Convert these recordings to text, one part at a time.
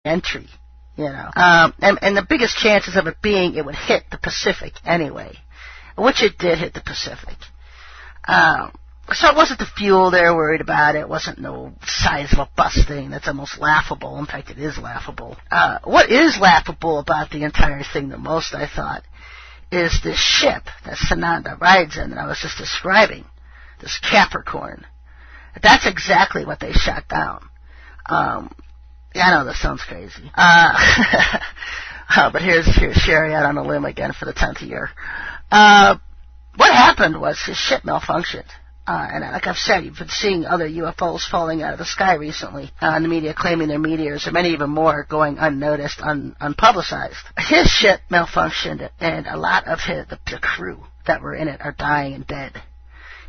entry, and the biggest chances of it being it would hit the Pacific anyway, which it did hit the Pacific. So it wasn't the fuel they were worried about. It wasn't no size of a bus thing. That's almost laughable. In fact, it is laughable. What is laughable about the entire thing the most, I thought, is this ship that Sananda rides in that I was just describing, this Capricorn. That's exactly what they shot down. I know this sounds crazy. But here's Sherry out on a limb again for the 10th year. What happened was his ship malfunctioned. And like I've said, you've been seeing other UFOs falling out of the sky recently in the media claiming they're meteors, or many even more going unnoticed, unpublicized. His ship malfunctioned, and a lot of the crew that were in it are dying and dead.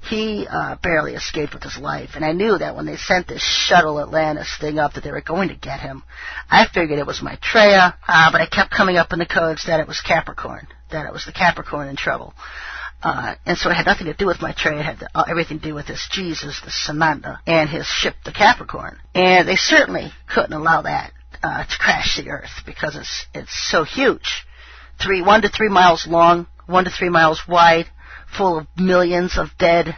He barely escaped with his life, and I knew that when they sent this shuttle Atlantis thing up that they were going to get him. I figured it was Maitreya, but I kept coming up in the codes that it was Capricorn, that it was the Capricorn in trouble. And so it had nothing to do with Maitreya. It had everything to do with this Jesus, the Sananda, and his ship, the Capricorn. And they certainly couldn't allow that to crash the Earth because it's so huge. 1 to 3 miles long, 1 to 3 miles wide, full of millions of dead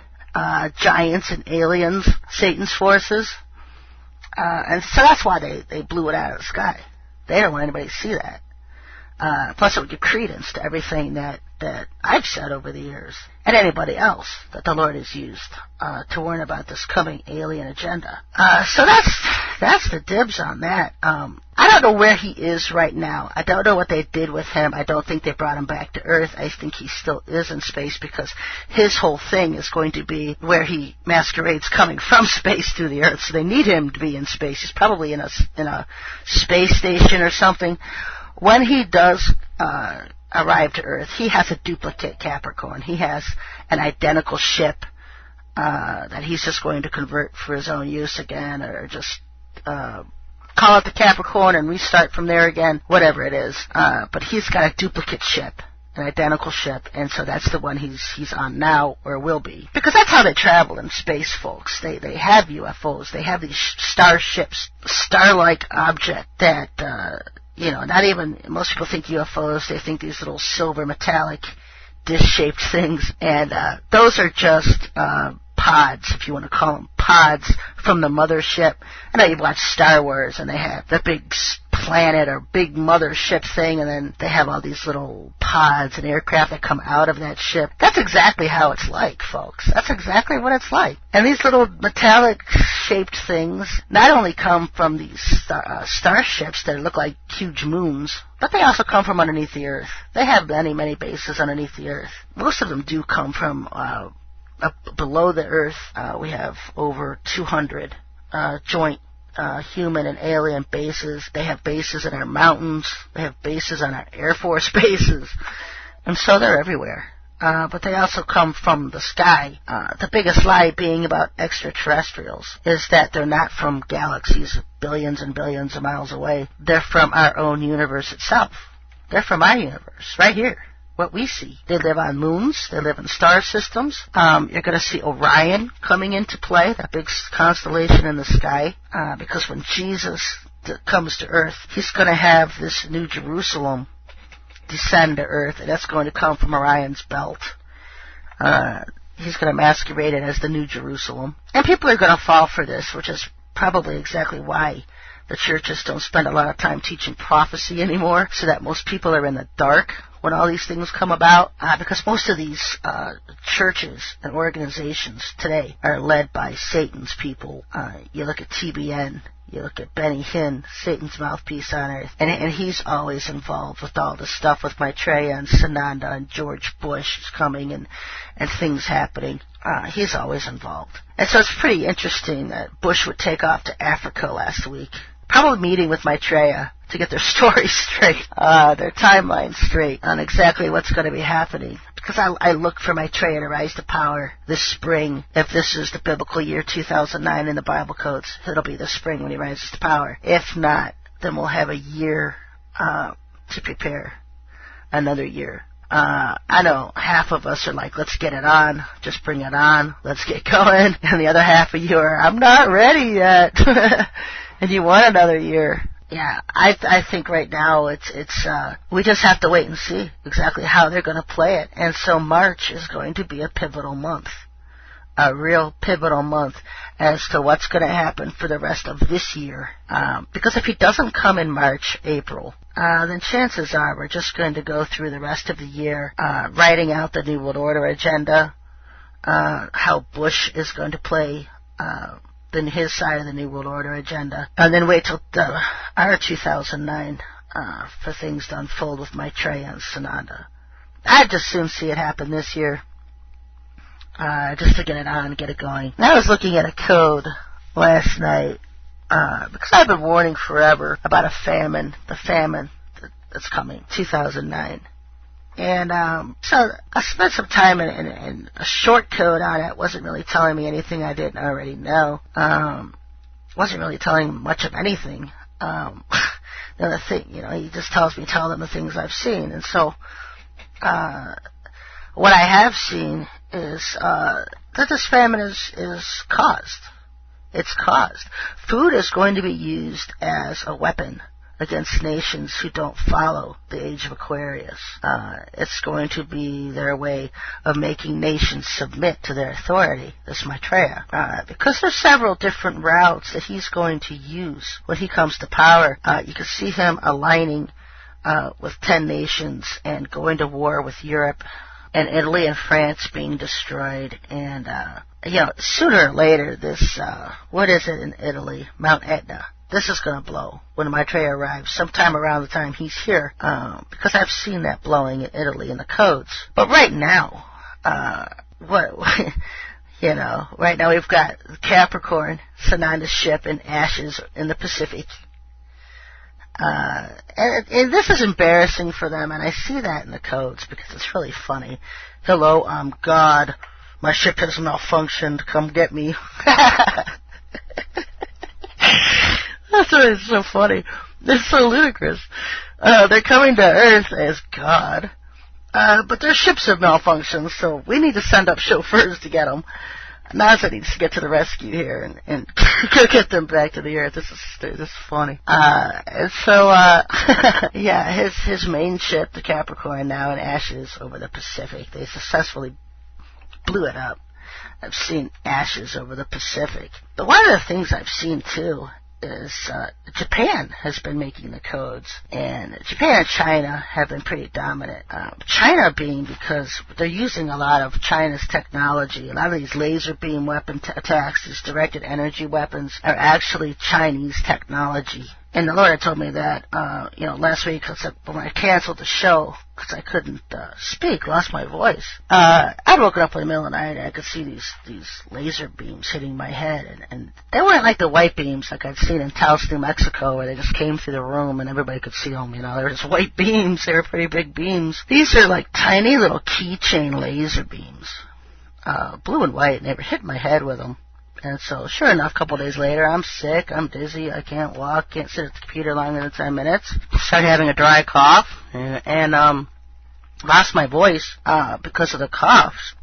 giants and aliens, Satan's forces. And so that's why they blew it out of the sky. They don't want anybody to see that. Plus it would give credence to everything that I've said over the years, and anybody else that the Lord has used to warn about this coming alien agenda. So that's the dibs on that. I don't know where he is right now. I don't know what they did with him. I don't think they brought him back to Earth. I think he still is in space because his whole thing is going to be where he masquerades coming from space to the Earth. So they need him to be in space. He's probably in a space station or something. When he does arrive to Earth, he has a duplicate Capricorn. He has an identical ship that he's just going to convert for his own use again, or just call it the Capricorn and restart from there again, whatever it is. But he's got a duplicate ship, an identical ship, and so that's the one he's on now, or will be. Because that's how they travel in space, folks. They have UFOs. They have these starships, star-like object that... not even, most people think UFOs, they think these little silver metallic disc-shaped things, and those are just pods, if you want to call them pods, from the mothership. I know you've watched Star Wars, and they have the big planet or big mothership thing, and then they have all these little pods and aircraft that come out of that ship. That's exactly how it's like, folks. That's exactly what it's like. And these little metallic-shaped things not only come from these starships that look like huge moons, but they also come from underneath the Earth. They have many, many bases underneath the Earth. Most of them do come from up below the Earth. We have over 200 joint human and alien bases. They have bases in our mountains. They have bases on our Air Force bases. And so they're everywhere. But they also come from the sky. The biggest lie being about extraterrestrials is that they're not from galaxies billions and billions of miles away. They're from our own universe itself. They're from our universe, right here. What we see. They live on moons. They live in star systems. You're going to see Orion coming into play, that big constellation in the sky, because when Jesus comes to Earth, he's going to have this New Jerusalem descend to Earth, and that's going to come from Orion's belt. He's going to masquerade it as the New Jerusalem. And people are going to fall for this, which is probably exactly why the churches don't spend a lot of time teaching prophecy anymore, so that most people are in the dark when all these things come about, because most of these churches and organizations today are led by Satan's people. You look at TBN, you look at Benny Hinn, Satan's mouthpiece on earth, and he's always involved with all this stuff with Maitreya and Sananda and George Bush is coming and things happening. He's always involved. And so it's pretty interesting that Bush would take off to Africa last week, probably meeting with Maitreya to get their story straight, their timeline straight on exactly what's going to be happening. Because I look for Maitreya to rise to power this spring. If this is the biblical year 2009 in the Bible codes, it'll be this spring when he rises to power. If not, then we'll have a year to prepare, another year. I know half of us are like, let's get it on, just bring it on, let's get going. And the other half of you are, I'm not ready yet. And you want another year. Yeah, I think right now it's we just have to wait and see exactly how they're going to play it. And so March is going to be a pivotal month, a real pivotal month as to what's going to happen for the rest of this year. Because if he doesn't come in March, April, then chances are we're just going to go through the rest of the year writing out the New World Order agenda, how Bush is going to play than his side of the New World Order agenda, and then wait till our 2009 for things to unfold with Maitreya and Sananda. I'd just soon see it happen this year, just to get it on, get it going. And I was looking at a code last night, because I've been warning forever about the famine that's coming, 2009. And so I spent some time in a short code on it. Wasn't really telling me anything I didn't already know. Wasn't really telling much of anything. The other thing, he just tell them the things I've seen. And so what I have seen is that this famine is caused. It's caused. Food is going to be used as a weapon against nations who don't follow the age of Aquarius. It's going to be their way of making nations submit to their authority, this Maitreya. Because there's several different routes that he's going to use when he comes to power. You can see him aligning with 10 nations and going to war with Europe and Italy and France being destroyed. And, sooner or later, this, what is it in Italy? Mount Etna. This is going to blow when Maitreya arrives, sometime around the time he's here, because I've seen that blowing in Italy in the codes. But right now, right now we've got Capricorn, Sananda's ship, and ashes in the Pacific. And this is embarrassing for them, and I see that in the codes because it's really funny. Hello, I'm God. My ship has malfunctioned. Come get me. That's why it's so funny. It's so ludicrous. They're coming to Earth as God, but their ships have malfunctioned, so we need to send up chauffeurs to get them. NASA needs to get to the rescue here and go get them back to the Earth. This is funny. And so, his main ship, the Capricorn, now in ashes over the Pacific. They successfully blew it up. I've seen ashes over the Pacific. But one of the things I've seen, too, is Japan has been making the codes, and Japan and China have been pretty dominant. China being because they're using a lot of China's technology. A lot of these laser beam weapon attacks, these directed energy weapons, are actually Chinese technology. And the Lord had told me that, last week, when I canceled the show, because I couldn't speak, lost my voice. I'd woken up in the middle of the night and I could see these laser beams hitting my head. And they weren't like the white beams like I'd seen in Taos, New Mexico, where they just came through the room and everybody could see them. They were just white beams. They were pretty big beams. These are like tiny little keychain laser beams, blue and white, and they were hitting my head with them. And so, sure enough, a couple of days later, I'm sick, I'm dizzy, I can't walk, can't sit at the computer longer than 10 minutes. Started having a dry cough, and lost my voice because of the coughs.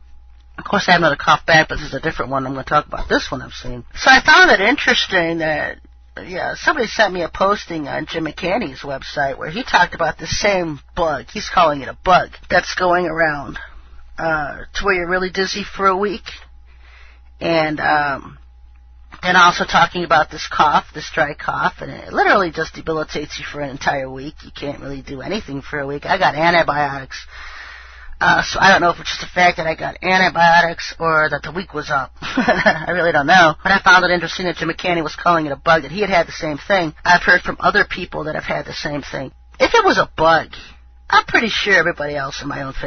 Of course, I have another cough back, but this is a different one. I'm going to talk about this one I've seen. So I found it interesting that, somebody sent me a posting on Jim McCaney's website where he talked about the same bug. He's calling it a bug that's going around to where you're really dizzy for a week. And also talking about this cough, this dry cough, and it literally just debilitates you for an entire week. You can't really do anything for a week. I got antibiotics, so I don't know if it's just the fact that I got antibiotics or that the week was up. I really don't know. But I found it interesting that Jim McCaney was calling it a bug, that he had the same thing. I've heard from other people that have had the same thing. If it was a bug, I'm pretty sure everybody else in my own family